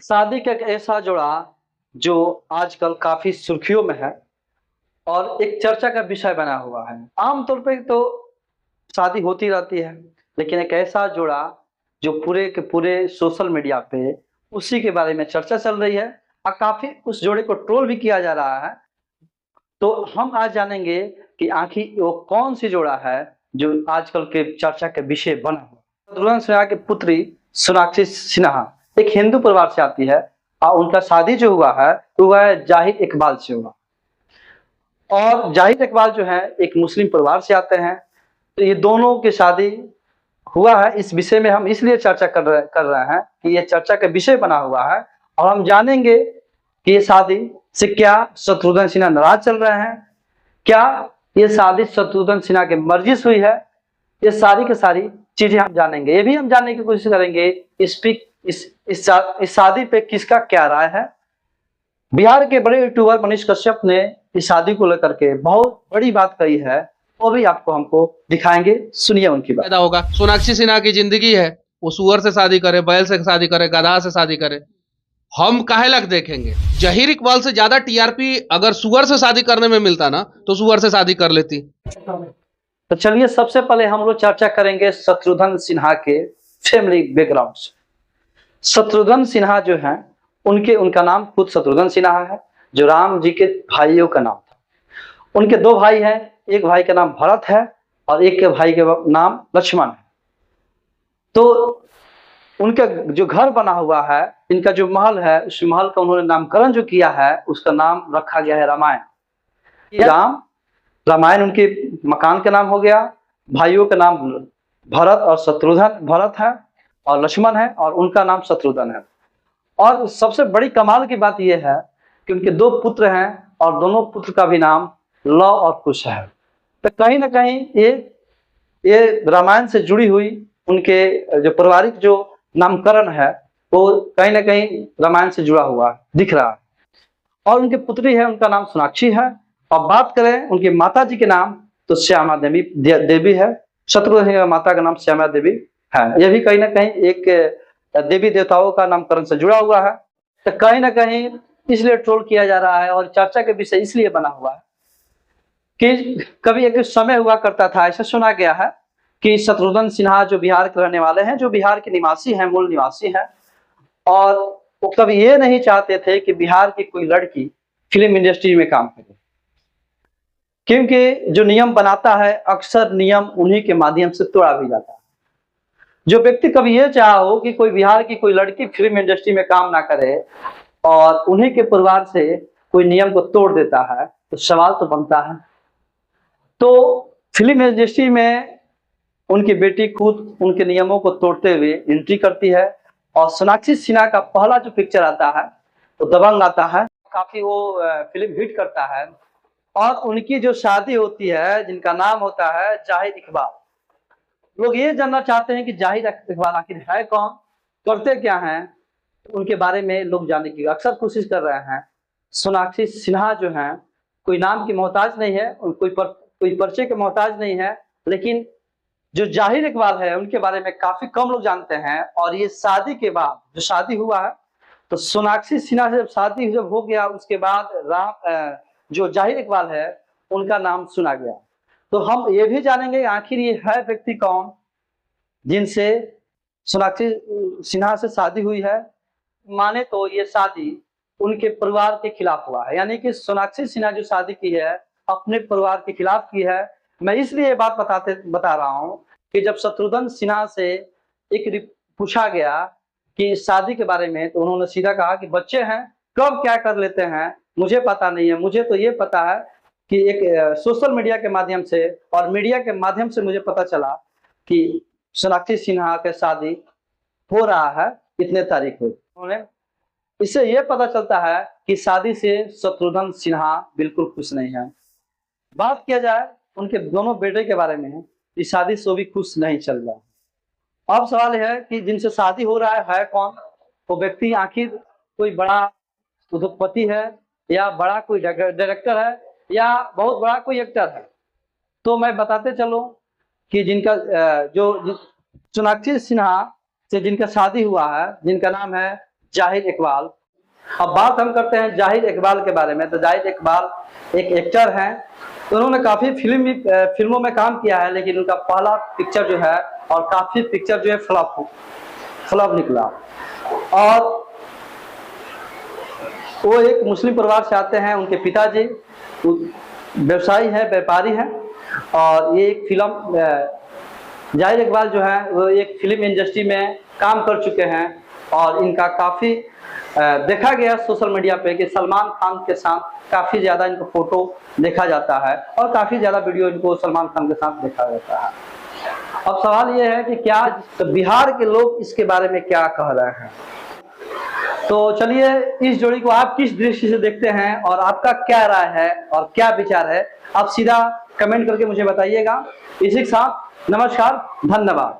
शादी का एक ऐसा जोड़ा जो आजकल काफी सुर्खियों में है और एक चर्चा का विषय बना हुआ है। आमतौर पे तो शादी होती रहती है, लेकिन एक ऐसा जोड़ा जो पूरे के पूरे सोशल मीडिया पे उसी के बारे में चर्चा चल रही है और काफी उस जोड़े को ट्रोल भी किया जा रहा है। तो हम आज जानेंगे कि आखिर वो कौन सी जोड़ा है जो आजकल के चर्चा के विषय बना हुआ। शत्रुघ्न सिन्हा की पुत्री सोनाक्षी सिन्हा एक हिंदू परिवार से आती है और उनका शादी जो हुआ है वो हुआ है जाहिद इकबाल से हुआ। और जाहिद इकबाल जो है एक मुस्लिम परिवार से आते हैं। तो ये दोनों की शादी हुआ है, इस विषय में हम इसलिए चर्चा कर रहे हैं कि ये चर्चा का विषय बना हुआ है और हम जानेंगे कि ये शादी से क्या शत्रुघ्न सिन्हा नाराज चल रहे हैं, क्या ये शादी शत्रुघ्न सिन्हा की मर्जी से हुई है। ये सारी की सारी चीजें हम जानेंगे। ये भी हम जानने की कोशिश करेंगे इस शादी पे किसका क्या राय है। बिहार के बड़े यूट्यूबर मनीष कश्यप ने इस शादी को लेकर के बहुत बड़ी बात कही है, वो भी आपको हमको दिखाएंगे। सुनिए उनकी बात। पैदा होगा। सोनाक्षी सिन्हा की जिंदगी है, वो सुअर से शादी करे, बैल से शादी करे, गधा से शादी करे, हम काहे लग देखेंगे। जहीर इकबाल से ज्यादा टीआरपी अगर सुअर से शादी करने में मिलता ना तो सुअर से शादी कर लेती। तो चलिए सबसे पहले हम लोग चर्चा करेंगे शत्रुघ्न सिन्हा के फैमिली बैकग्राउंड से। शत्रुघ्न सिन्हा जो है उनका नाम खुद शत्रुघ्न सिन्हा है, जो राम जी के भाइयों का नाम था। उनके दो भाई हैं, एक भाई का नाम भरत है और एक के भाई का नाम लक्ष्मण है। तो उनका जो घर बना हुआ है, इनका जो महल है, उस महल का उन्होंने नामकरण जो किया है उसका नाम रखा गया है रामायण। रामायण उनके मकान का नाम हो गया। भाइयों का नाम भरत और शत्रुघ्न, भरत है और लक्ष्मण है और उनका नाम शत्रुघ्न है। और सबसे बड़ी कमाल की बात यह है कि उनके दो पुत्र हैं और दोनों पुत्र का भी नाम लव और कुश है। तो कहीं ना कहीं ये रामायण से जुड़ी हुई उनके जो पारिवारिक जो नामकरण है वो कहीं ना कहीं रामायण से जुड़ा हुआ दिख रहा है। और उनके पुत्री है, उनका नाम सोनाक्षी है। और बात करें उनकी माता जी के नाम तो श्यामा देवी है। शत्रुघ्न की माता का नाम श्यामा देवी है। यह भी कहीं ना कहीं एक देवी देवताओं का नामकरण से जुड़ा हुआ है। तो कहीं ना कहीं इसलिए ट्रोल किया जा रहा है और चर्चा के विषय इसलिए बना हुआ है कि कभी एक समय हुआ करता था, ऐसा सुना गया है कि शत्रुघ्न सिन्हा जो बिहार के रहने वाले हैं, जो बिहार के निवासी हैं, मूल निवासी हैं, और वो कभी ये नहीं चाहते थे कि बिहार की कोई लड़की फिल्म इंडस्ट्री में काम करे, क्योंकि जो नियम बनाता है अक्सर नियम उन्हीं के माध्यम से तोड़ा भी जाता है। जो व्यक्ति कभी ये चाहा हो कि कोई बिहार की कोई लड़की फिल्म इंडस्ट्री में काम ना करे और उन्हीं के परिवार से कोई नियम को तोड़ देता है तो सवाल तो बनता है। तो फिल्म इंडस्ट्री में उनकी बेटी खुद उनके नियमों को तोड़ते हुए एंट्री करती है और सोनाक्षी सिन्हा का पहला जो पिक्चर आता है वो दबंग आता है, काफी वो फिल्म हिट करता है। और उनकी जो शादी होती है जिनका नाम होता है जाहिद इकबाल। लोग ये जानना चाहते हैं कि जाहिद इकबाल आखिर है कौन, करते क्या हैं, उनके बारे में लोग जानने की अक्सर कोशिश कर रहे हैं। सोनाक्षी सिन्हा जो है कोई नाम की मोहताज नहीं है, कोई परिचय के मोहताज नहीं है, लेकिन जो जाहिर इकबाल है उनके बारे में काफी कम लोग जानते हैं। और ये शादी के बाद जो शादी हुआ है तो सोनाक्षी सिन्हा से जब शादी जब हो गया उसके बाद जो जाहिर इकबाल है उनका नाम सुना गया। तो हम ये भी जानेंगे आखिर ये है व्यक्ति कौन जिनसे सोनाक्षी सिन्हा से शादी हुई है। माने तो ये शादी उनके परिवार के खिलाफ हुआ है, यानी कि सोनाक्षी सिन्हा जो शादी की है अपने परिवार के खिलाफ की है। मैं इसलिए ये बात बता रहा हूँ कि जब शत्रुघ्न सिन्हा से पूछा गया कि शादी के बारे में तो उन्होंने सीधा कहा कि बच्चे हैं, कब क्या कर लेते हैं मुझे पता नहीं है। मुझे तो ये पता है कि एक सोशल मीडिया के माध्यम से और मीडिया के माध्यम से मुझे पता चला कि सोनाक्षी सिन्हा के शादी हो रहा है इतने तारीख को। उन्होंने इससे यह पता चलता है कि शादी से शत्रुघ्न सिन्हा बिल्कुल खुश नहीं है। बात किया जाए उनके दोनों बेटे के बारे में, इस शादी से भी खुश नहीं चल रहा। अब सवाल है कि जिनसे शादी हो रहा है कौन, वो व्यक्ति आखिर कोई बड़ा उद्योगपति है या बड़ा कोई डायरेक्टर है या बहुत बड़ा कोई एक्टर है। तो मैं बताते चलूं कि जिनका जो सोनाक्षी सिन्हा से जिनका शादी हुआ है जिनका नाम है जाहिर इकबाल। अब बात हम करते हैं जाहिर इकबाल के बारे में। तो जाहिर इकबाल एक एक्टर हैं, तो उन्होंने काफी फिल्मों में काम किया है, लेकिन उनका पहला पिक्चर जो है और काफी पिक्चर जो है फ्लॉप निकला। और वो एक मुस्लिम परिवार से आते हैं। उनके पिताजी व्यवसायी हैं, व्यापारी हैं। और ये एक फिल्म जाहिर इकबाल जो है वो एक फिल्म इंडस्ट्री में काम कर चुके हैं। और इनका काफी देखा गया सोशल मीडिया पे कि सलमान खान के साथ काफी ज्यादा इनको फोटो देखा जाता है और काफी ज्यादा वीडियो इनको सलमान खान के साथ देखा जाता है। अब सवाल ये है कि क्या बिहार के लोग इसके बारे में क्या कह रहे हैं। तो चलिए इस जोड़ी को आप किस दृष्टि से देखते हैं और आपका क्या राय है और क्या विचार है, आप सीधा कमेंट करके मुझे बताइएगा। इसी के साथ नमस्कार, धन्यवाद।